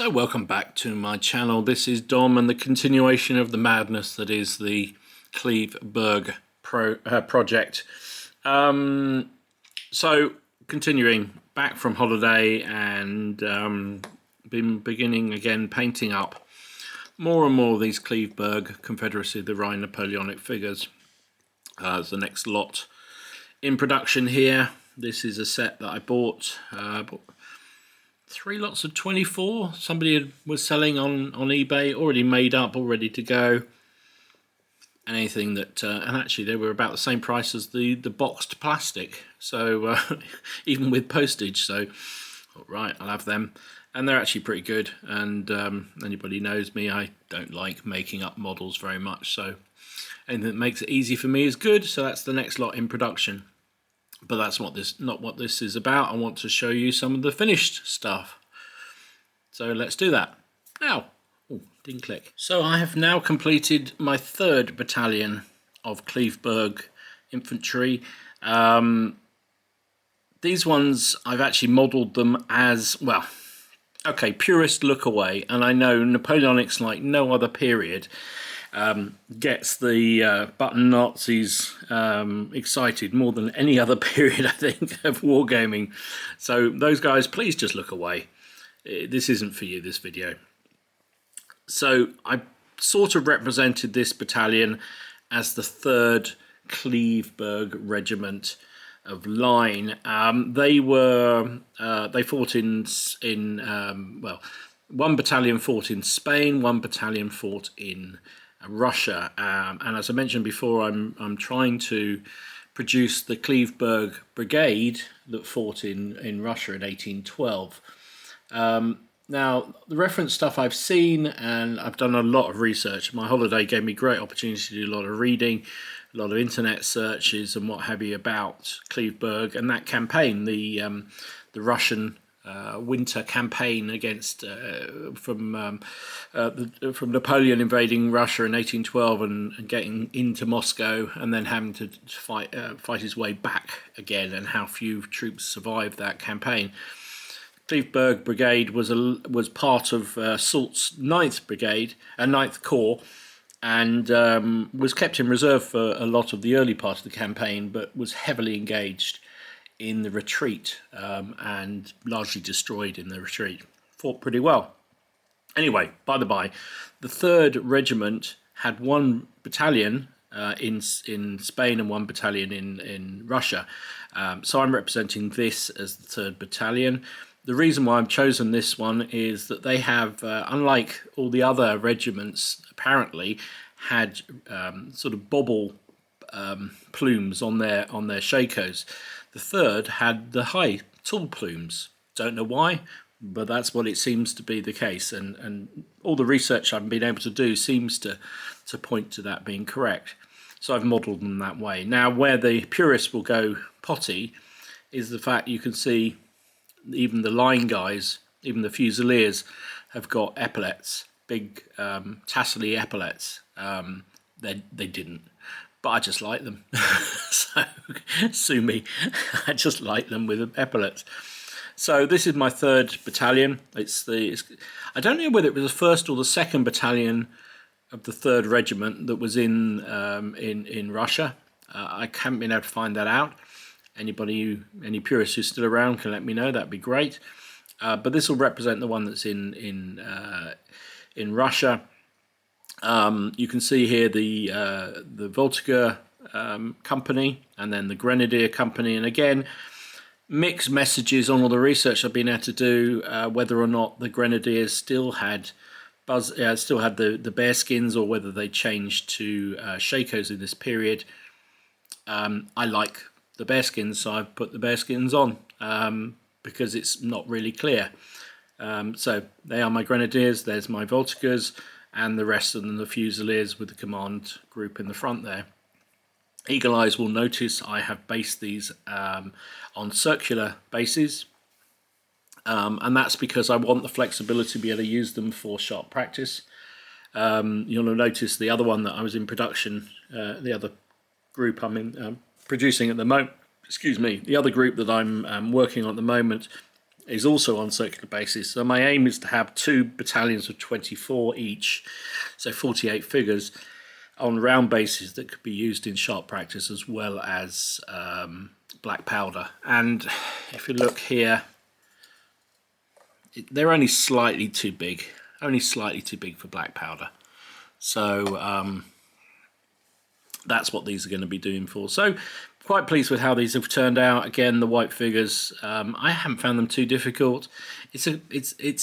So welcome back to my channel. This is Dom and the continuation of the madness that is the Cleve-Berg project. So continuing back from holiday and been beginning again painting up more and more of these Cleve-Berg Confederacy of the Rhine Napoleonic figures. As the next lot in production here. This is a set that I bought. 3 lots of 24. Somebody was selling on eBay, already made up, all ready to go. Anything that, and actually they were about the same price as the boxed plastic. So even with postage. So, all right, I'll have them. And they're actually pretty good. And anybody knows me, I don't like making up models very much. So anything that makes it easy for me is good. So that's the next lot in production. But that's not what this is about. I want to show you some of the finished stuff. So let's do that. Now, didn't click. So I have now completed my 3rd battalion of Cleve-Berg infantry. These ones, I've actually modelled them as, well, okay, purist look away. And I know Napoleonic's like no other period. Gets the button Nazis excited more than any other period, I think, of wargaming. So those guys, please just look away. This isn't for you, this video. So I sort of represented this battalion as the 3rd Cleve-Berg Regiment of Line. They fought in well, 1 battalion fought in Spain, 1 battalion fought in Russia, and as I mentioned before, I'm trying to produce the Cleve-Berg Brigade that fought in Russia in 1812. Now, the reference stuff I've seen, and I've done a lot of research. My holiday gave me great opportunity to do a lot of reading, a lot of internet searches and what have you about Cleve-Berg and that campaign, the Russian winter campaign against from Napoleon invading Russia in 1812 and getting into Moscow and then having to fight his way back again, and how few troops survived that campaign. Cleve-Berg Brigade was part of Soult's 9th Brigade and 9th Corps, and was kept in reserve for a lot of the early part of the campaign, but was heavily engaged in the retreat and largely destroyed in the retreat. Fought pretty well. Anyway, by the by, the 3rd Regiment had 1 battalion in Spain and 1 battalion in Russia. So I'm representing this as the 3rd Battalion. The reason why I've chosen this one is that they have, unlike all the other regiments, apparently had sort of bobble plumes on their shakos. The 3rd had the high, tall plumes. Don't know why, but that's what it seems to be the case. And all the research I've been able to do seems to point to that being correct. So I've modelled them that way. Now, where the purists will go potty is the fact you can see even the line guys, even the Fusiliers, have got epaulets, big tassely epaulets. They didn't. But I just like them. So, sue me. I just like them with epaulets. So this is my 3rd battalion. I don't know whether it was the 1st or the 2nd battalion of the 3rd Regiment that was in Russia. I haven't been able to find that out. Any purists who's still around can let me know. That'd be great. But this will represent the one that's in Russia. You can see here the voltigeur company and then the grenadier company, and again mixed messages on all the research I've been able to do, whether or not the grenadiers still had the bearskins or whether they changed to shakos in this period. I like the bearskins, so I've put the bearskins on because it's not really clear. So they are my grenadiers, there's my voltigeurs, and the rest of them, the Fusiliers with the command group in the front there. Eagle eyes will notice I have based these on circular bases, and that's because I want the flexibility to be able to use them for sharp practice. You'll have noticed the other one that I was in production, the other group I'm in producing at the moment, the other group that I'm working on at the moment is also on circular basis. So my aim is to have 2 battalions of 24 each, so 48 figures on round bases that could be used in sharp practice as well as black powder. And if you look here, they're only slightly too big, for black powder. So that's what these are going to be doing for. So quite pleased with how these have turned out. Again, the white figures, I haven't found them too difficult. It's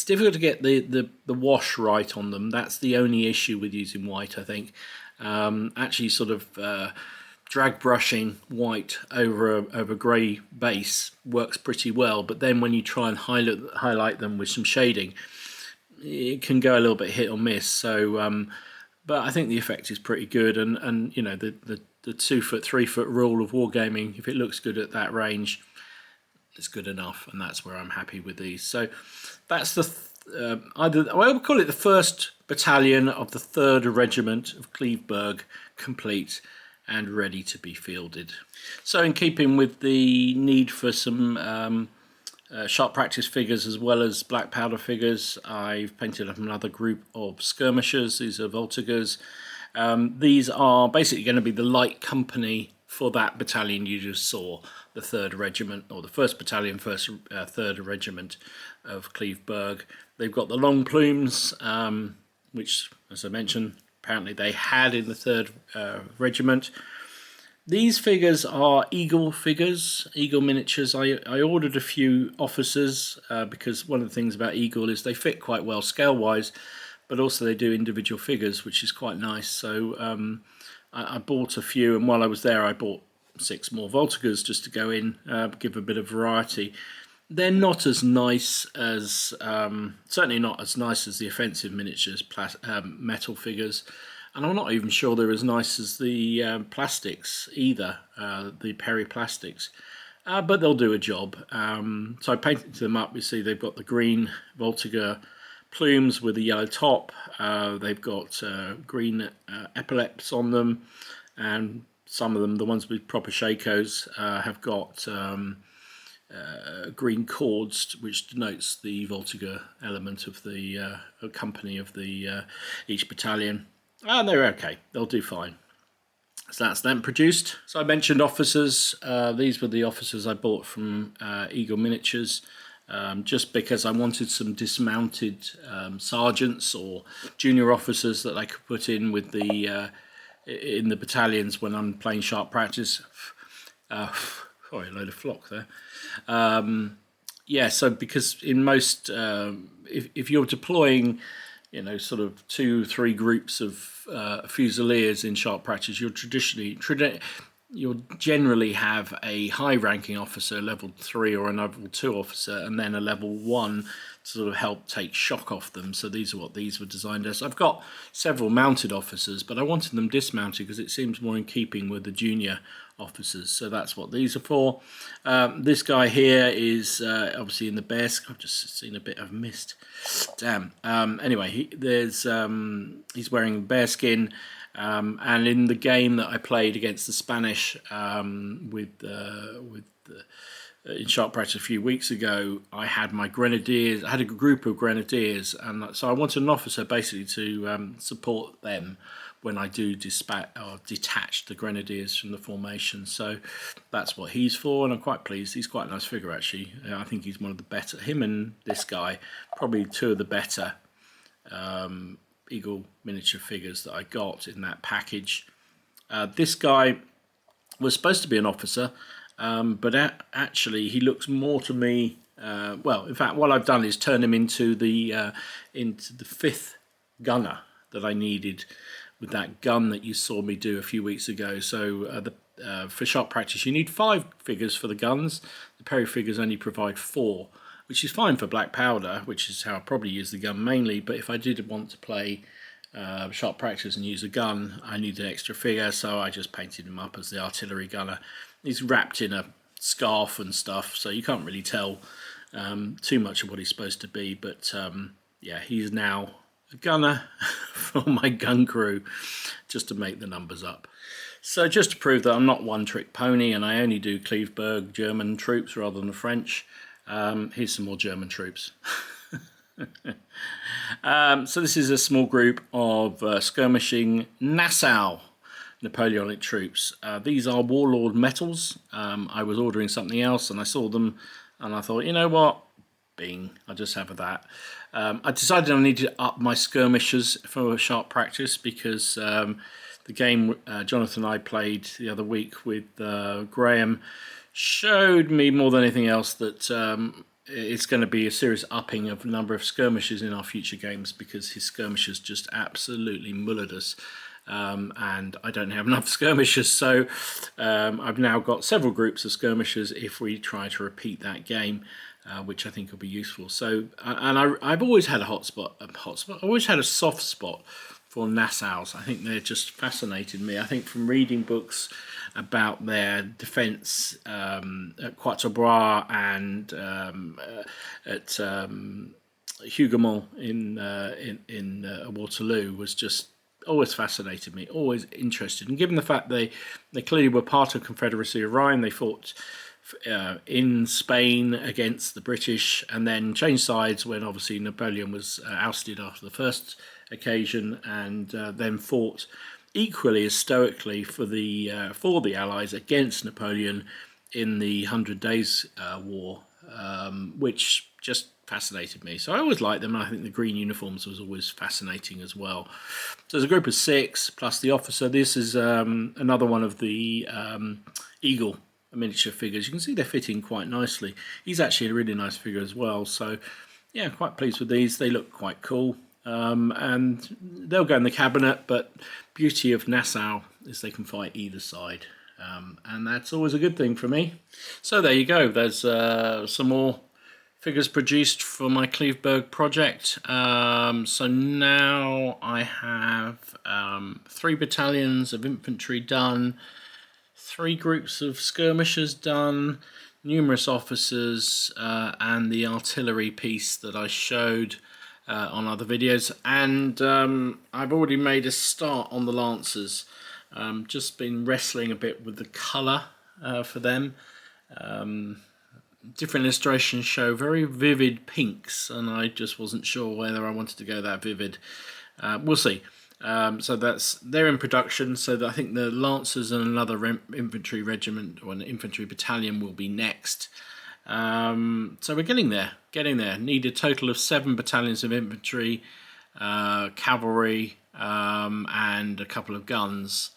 difficult to get the wash right on them. That's the only issue with using white, I think. Actually sort of drag brushing white over a grey base works pretty well, but then when you try and highlight them with some shading, it can go a little bit hit or miss. So but I think the effect is pretty good, and you know, the 2 foot, 3 foot rule of wargaming, if it looks good at that range, it's good enough, and that's where I'm happy with these. So that's the we'll call it the 1st battalion of the 3rd Regiment of Cleve-Berg, complete and ready to be fielded. So in keeping with the need for some sharp practice figures as well as black powder figures, I've painted up another group of skirmishers. These are voltigeurs. These are basically going to be the light company for that battalion you just saw, the 3rd Regiment, or the 1st Battalion, 3rd Regiment of Cleve-Berg. They've got the long plumes, which, as I mentioned, apparently they had in the 3rd Regiment. These figures are eagle figures, eagle miniatures. I ordered a few officers because one of the things about eagle is they fit quite well scale-wise, but also they do individual figures, which is quite nice. So I bought a few, and while I was there I bought 6 more voltigeurs just to go in, give a bit of variety. They're not as nice as, certainly not as nice as the offensive miniatures metal figures, and I'm not even sure they're as nice as the plastics either, the periplastics, but they'll do a job. So I painted them up. You see they've got the green voltigeur plumes with a yellow top. They've got green epaulets on them, and some of them, the ones with proper shakos, have got green cords, which denotes the voltigeur element of the company of the each battalion. And they're okay, they'll do fine. So that's them produced. So I mentioned officers. These were the officers I bought from Eagle Miniatures, just because I wanted some dismounted sergeants or junior officers that I could put in with the in the battalions when I'm playing sharp practice. Sorry, a load of flock there. Yeah, so because in most, if you're deploying, you know, sort of 2-3 groups of fusiliers in sharp practice, you'll generally have a high-ranking officer, level 3, or a level 2 officer, and then a level 1 to sort of help take shock off them. So these are what these were designed as. I've got several mounted officers, but I wanted them dismounted because it seems more in keeping with the junior officers. So that's what these are for. This guy here is obviously in the bear skin. I've just seen a bit of mist. Damn. Anyway, he's wearing a bear skin. And in the game that I played against the Spanish in sharp practice a few weeks ago, I had my grenadiers. I had a group of grenadiers, and so I wanted an officer basically to support them when I do detach the grenadiers from the formation. So that's what he's for, and I'm quite pleased. He's quite a nice figure, actually. I think he's one of the better. Him and this guy, probably 2 of the better Eagle miniature figures that I got in that package. This guy was supposed to be an officer, but actually he looks more to me. Well, in fact, what I've done is turn him into the 5th gunner that I needed with that gun that you saw me do a few weeks ago. So for sharp practice, you need 5 figures for the guns. The Perry figures only provide 4. Which is fine for black powder, which is how I probably use the gun mainly. But if I did want to play sharp practice and use a gun, I need an extra figure, so I just painted him up as the artillery gunner. He's wrapped in a scarf and stuff, so you can't really tell too much of what he's supposed to be. But yeah, he's now a gunner for my gun crew, just to make the numbers up. So just to prove that I'm not one-trick pony and I only do Cleve-Berg German troops rather than the French, Here's some more German troops. So this is a small group of skirmishing Nassau Napoleonic troops. These are warlord metals. I was ordering something else and I saw them and I thought, you know what, bing, I'll just have that. I decided I needed to up my skirmishers for sharp practice because the game Jonathan and I played the other week with Graham showed me more than anything else that it's going to be a serious upping of the number of skirmishers in our future games because his skirmishers just absolutely mullered us. And I don't have enough skirmishers, so I've now got several groups of skirmishers if we try to repeat that game, which I think will be useful. So, I've always had a I've always had a soft spot for Nassau's. I think they're just fascinated me. I think from reading books about their defence at Quatre Bras and at Hougoumont in Waterloo was just always fascinated me, always interested. And given the fact they clearly were part of Confederacy of Rhine, they fought in Spain against the British and then changed sides when obviously Napoleon was ousted after the first occasion, and then fought equally as stoically for the Allies against Napoleon in the 100 Days War, which just fascinated me. So I always liked them, and I think the green uniforms was always fascinating as well. So there's a group of 6 plus the officer. This is another one of the Eagle miniature figures. You can see they're fitting quite nicely. He's actually a really nice figure as well. So yeah, quite pleased with these. They look quite cool. And they'll go in the cabinet, but beauty of Nassau is they can fight either side. And that's always a good thing for me. So there you go. There's some more figures produced for my Cleve-Berg project. So now I have 3 battalions of infantry done, 3 groups of skirmishers done, numerous officers, and the artillery piece that I showed on other videos. And I've already made a start on the Lancers. Just been wrestling a bit with the colour for them. Different illustrations show very vivid pinks, and I just wasn't sure whether I wanted to go that vivid. We'll see. So they're in production. So I think the Lancers and another infantry regiment or an infantry battalion will be next. So we're getting there. Need a total of 7 battalions of infantry, cavalry, and a couple of guns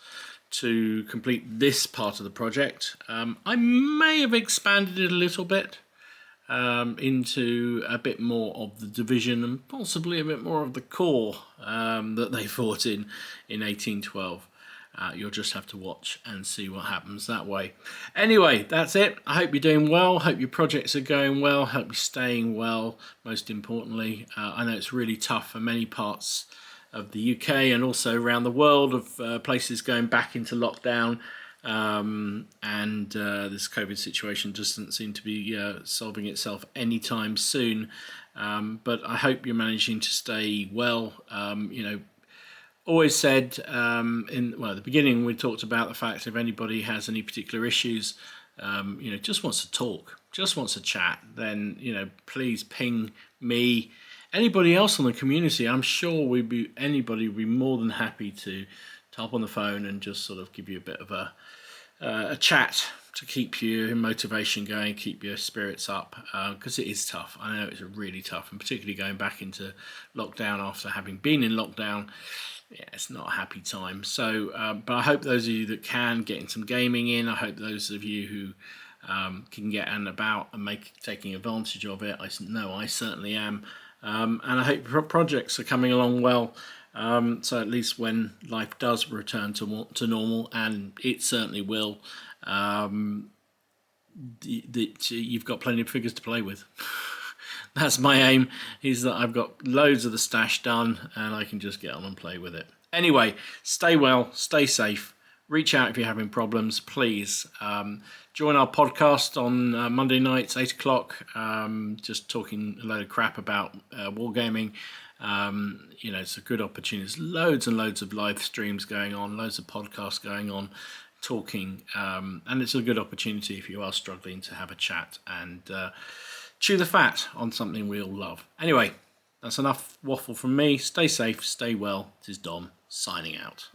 to complete this part of the project. I may have expanded it a little bit into a bit more of the division and possibly a bit more of the corps that they fought in 1812. You'll just have to watch and see what happens that way. Anyway, that's it. I hope you're doing well. Hope your projects are going well. Hope you're staying well, most importantly. I know it's really tough for many parts of the UK and also around the world of places going back into lockdown. And this COVID situation doesn't seem to be solving itself anytime soon. But I hope you're managing to stay well. Always said the beginning we talked about the fact if anybody has any particular issues, just wants to talk, just wants to chat, then please ping me. Anybody else on the community, I'm sure anybody would be more than happy to hop on the phone and just sort of give you a bit of a chat to keep your motivation going, keep your spirits up, because it is tough. I know it's really tough, and particularly going back into lockdown after having been in lockdown. Yeah, it's not a happy time. So, but I hope those of you that can get in some gaming in. I hope those of you who can get out and about and taking advantage of it. I know I certainly am. And I hope projects are coming along well. So at least when life does return to normal, and it certainly will, you've got plenty of figures to play with. That's my aim, is that I've got loads of the stash done and I can just get on and play with it. Anyway, stay well, stay safe. Reach out if you're having problems, please. Join our podcast on Monday nights, 8 o'clock, just talking a load of crap about wargaming. It's a good opportunity. There's loads and loads of live streams going on, loads of podcasts going on, talking. And it's a good opportunity if you are struggling to have a chat and chew the fat on something we all love. Anyway, that's enough waffle from me. Stay safe, stay well. This is Dom, signing out.